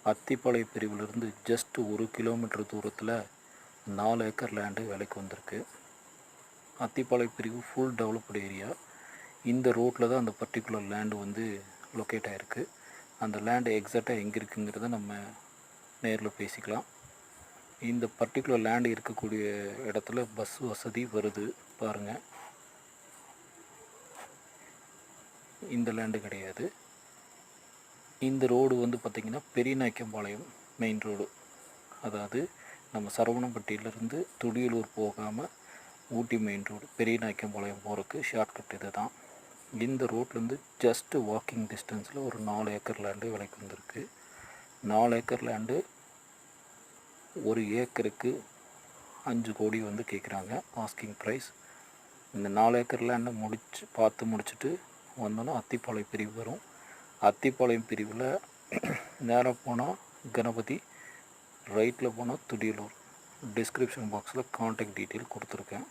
Athipalayam பிரிவிலிருந்து just 1 kilometre தூரத்தில் 4 acre land விலைக்கு வந்திருக்கு. அத்திப்பாளையம் பிரிவு ஃபுல் டெவலப்டு ஏரியா. இந்த ரோட்டில் தான் அந்த பர்டிகுலர் லேண்டு வந்து லொக்கேட் ஆகிருக்கு. அந்த லேண்டு எக்ஸாக்டாக எங்கே இருக்குங்கிறத நம்ம நேரில் பேசிக்கலாம். இந்த பர்டிகுலர் லேண்டு இருக்கக்கூடிய இடத்துல பஸ் வசதி வருது பாருங்கள். இந்த லேண்டு கிடையாது. இந்த ரோடு வந்து பார்த்திங்கன்னா பெரியநாயக்கம்பாளையம் மெயின் ரோடு. அதாவது நம்ம சரவணம்பட்டியிலேருந்து துடியலூர் போகாமல் ஊட்டி மெயின் ரோடு பெரியநாயக்கம்பாளையம் போகிறதுக்கு ஷார்ட்கட் இது தான். இந்த ரோட்லேருந்து ஜஸ்ட்டு வாக்கிங் டிஸ்டன்ஸில் ஒரு 4 ஏக்கர் லேண்டு விலைக்கு வந்திருக்கு. 4 ஏக்கர் லேண்டு ஒரு ஏக்கருக்கு 5 கோடி வந்து கேட்குறாங்க ஆஸ்கிங் ப்ரைஸ். இந்த 4 ஏக்கர் லேண்டை பார்த்து முடிச்சுட்டு வந்தோன்னா அத்திப்பாளையம் பிரிவு வரும். அத்திப்பாளையம் பிரிவில் நேராக போனால் கணபதி, ரைட்டில் போனால் துடியலூர். டிஸ்கிரிப்ஷன் பாக்ஸில் கான்டாக்ட் டீட்டெயில் கொடுத்துருக்கேன்.